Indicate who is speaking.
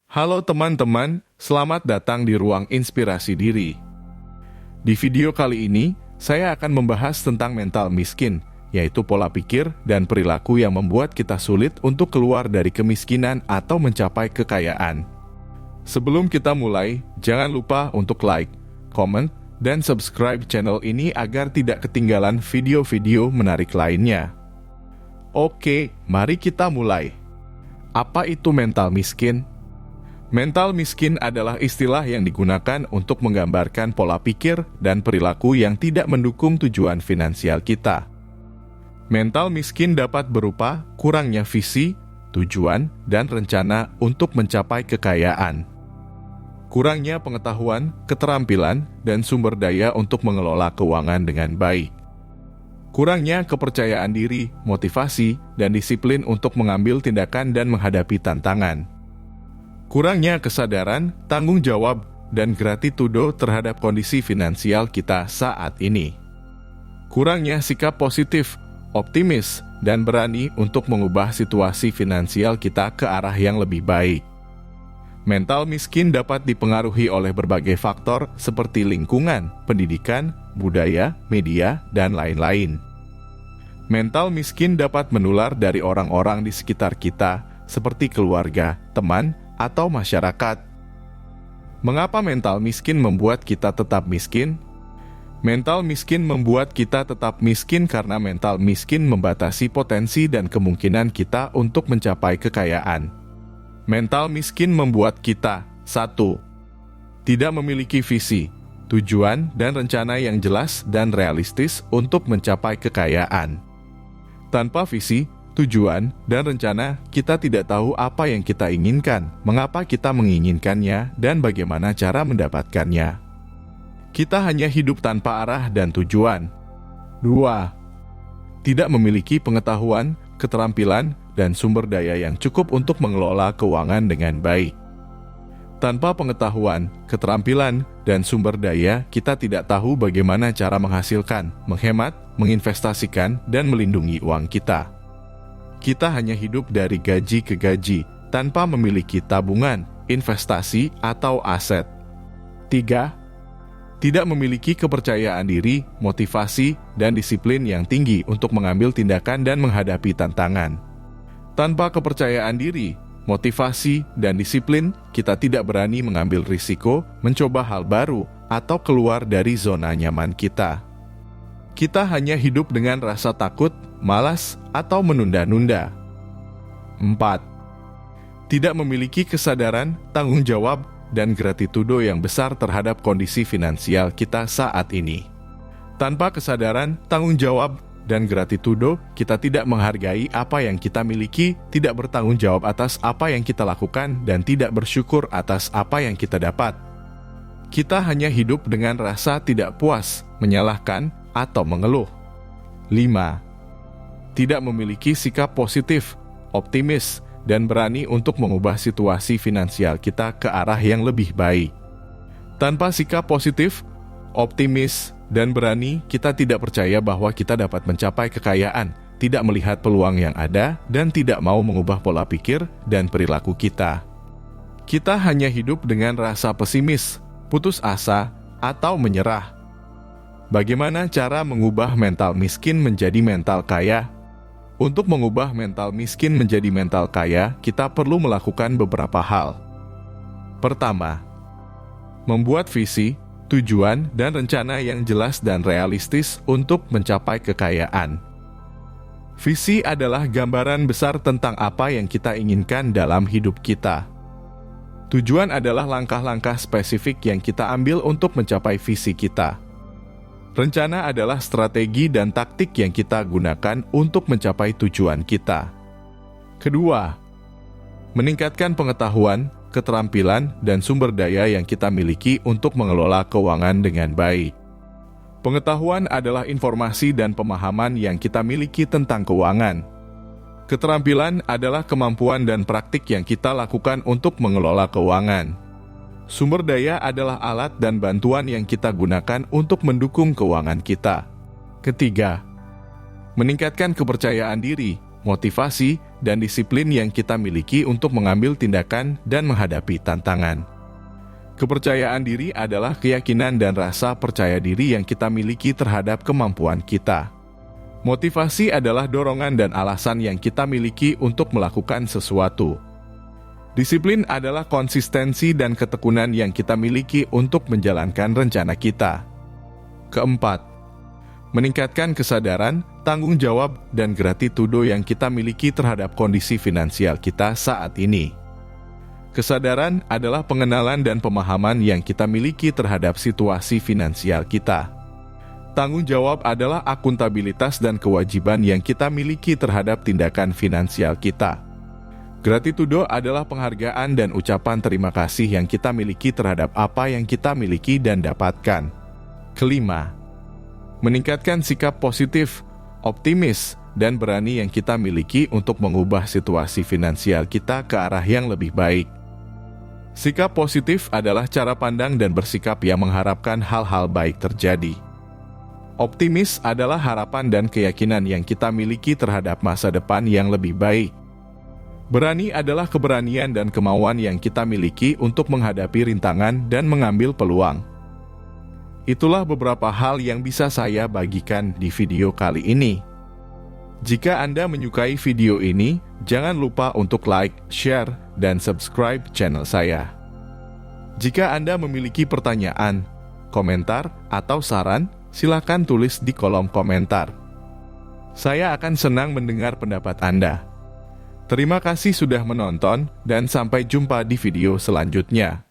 Speaker 1: Halo teman-teman, selamat datang di Ruang Inspirasi Diri. Di video kali ini, saya akan membahas tentang mental miskin, yaitu pola pikir dan perilaku yang membuat kita sulit untuk keluar dari kemiskinan atau mencapai kekayaan. Sebelum kita mulai, jangan lupa untuk like, comment, dan subscribe channel ini agar tidak ketinggalan video-video menarik lainnya. Oke, mari kita mulai. Apa itu mental miskin? Mental miskin adalah istilah yang digunakan untuk menggambarkan pola pikir dan perilaku yang tidak mendukung tujuan finansial kita. Mental miskin dapat berupa kurangnya visi, tujuan, dan rencana untuk mencapai kekayaan. Kurangnya pengetahuan, keterampilan, dan sumber daya untuk mengelola keuangan dengan baik. Kurangnya kepercayaan diri, motivasi, dan disiplin untuk mengambil tindakan dan menghadapi tantangan. Kurangnya kesadaran, tanggung jawab, dan gratitudo terhadap kondisi finansial kita saat ini. Kurangnya sikap positif, optimis, dan berani untuk mengubah situasi finansial kita ke arah yang lebih baik. Mental miskin dapat dipengaruhi oleh berbagai faktor seperti lingkungan, pendidikan, budaya, media, dan lain-lain. Mental miskin dapat menular dari orang-orang di sekitar kita, seperti keluarga, teman, atau masyarakat. Mengapa mental miskin membuat kita tetap miskin? Mental miskin membuat kita tetap miskin karena mental miskin membatasi potensi dan kemungkinan kita untuk mencapai kekayaan. Mental miskin membuat kita 1. Tidak memiliki visi, tujuan, dan rencana yang jelas dan realistis untuk mencapai kekayaan. Tanpa visi, tujuan, dan rencana, kita tidak tahu apa yang kita inginkan, mengapa kita menginginkannya, dan bagaimana cara mendapatkannya. Kita hanya hidup tanpa arah dan tujuan. 2. Tidak memiliki pengetahuan, keterampilan, dan sumber daya yang cukup untuk mengelola keuangan dengan baik. Tanpa pengetahuan, keterampilan, dan sumber daya, kita tidak tahu bagaimana cara menghasilkan, menghemat, menginvestasikan, dan melindungi uang kita. Kita hanya hidup dari gaji ke gaji, tanpa memiliki tabungan, investasi, atau aset. 3. Tidak memiliki kepercayaan diri, motivasi, dan disiplin yang tinggi untuk mengambil tindakan dan menghadapi tantangan. Tanpa kepercayaan diri, motivasi, dan disiplin, kita tidak berani mengambil risiko, mencoba hal baru, atau keluar dari zona nyaman kita. Kita hanya hidup dengan rasa takut, malas, atau menunda-nunda. 4. Tidak memiliki kesadaran, tanggung jawab, dan gratitudo yang besar terhadap kondisi finansial kita saat ini. Tanpa kesadaran, tanggung jawab, dan gratitudo, kita tidak menghargai apa yang kita miliki, tidak bertanggung jawab atas apa yang kita lakukan, dan tidak bersyukur atas apa yang kita dapat. Kita hanya hidup dengan rasa tidak puas, menyalahkan, atau mengeluh. 5. Tidak memiliki sikap positif, optimis, dan berani untuk mengubah situasi finansial kita ke arah yang lebih baik. Tanpa sikap positif, optimis, dan berani, kita tidak percaya bahwa kita dapat mencapai kekayaan, tidak melihat peluang yang ada, dan tidak mau mengubah pola pikir dan perilaku kita. Kita hanya hidup dengan rasa pesimis, putus asa, atau menyerah. Bagaimana cara mengubah mental miskin menjadi mental kaya? Untuk mengubah mental miskin menjadi mental kaya, kita perlu melakukan beberapa hal. Pertama, membuat visi, tujuan, dan rencana yang jelas dan realistis untuk mencapai kekayaan. Visi adalah gambaran besar tentang apa yang kita inginkan dalam hidup kita. Tujuan adalah langkah-langkah spesifik yang kita ambil untuk mencapai visi kita. Rencana adalah strategi dan taktik yang kita gunakan untuk mencapai tujuan kita. Kedua, meningkatkan pengetahuan, keterampilan, dan sumber daya yang kita miliki untuk mengelola keuangan dengan baik. Pengetahuan adalah informasi dan pemahaman yang kita miliki tentang keuangan. Keterampilan adalah kemampuan dan praktik yang kita lakukan untuk mengelola keuangan. Sumber daya adalah alat dan bantuan yang kita gunakan untuk mendukung keuangan kita. Ketiga, meningkatkan kepercayaan diri, motivasi, dan disiplin yang kita miliki untuk mengambil tindakan dan menghadapi tantangan. Kepercayaan diri adalah keyakinan dan rasa percaya diri yang kita miliki terhadap kemampuan kita. Motivasi adalah dorongan dan alasan yang kita miliki untuk melakukan sesuatu. Disiplin adalah konsistensi dan ketekunan yang kita miliki untuk menjalankan rencana kita. Keempat, meningkatkan kesadaran, tanggung jawab, dan gratitudo yang kita miliki terhadap kondisi finansial kita saat ini. Kesadaran adalah pengenalan dan pemahaman yang kita miliki terhadap situasi finansial kita. Tanggung jawab adalah akuntabilitas dan kewajiban yang kita miliki terhadap tindakan finansial kita. Gratitudo adalah penghargaan dan ucapan terima kasih yang kita miliki terhadap apa yang kita miliki dan dapatkan. Kelima, meningkatkan sikap positif, optimis, dan berani yang kita miliki untuk mengubah situasi finansial kita ke arah yang lebih baik. Sikap positif adalah cara pandang dan bersikap yang mengharapkan hal-hal baik terjadi. Optimis adalah harapan dan keyakinan yang kita miliki terhadap masa depan yang lebih baik. Berani adalah keberanian dan kemauan yang kita miliki untuk menghadapi rintangan dan mengambil peluang. Itulah beberapa hal yang bisa saya bagikan di video kali ini. Jika Anda menyukai video ini, jangan lupa untuk like, share, dan subscribe channel saya. Jika Anda memiliki pertanyaan, komentar, atau saran, silakan tulis di kolom komentar. Saya akan senang mendengar pendapat Anda. Terima kasih sudah menonton, dan sampai jumpa di video selanjutnya.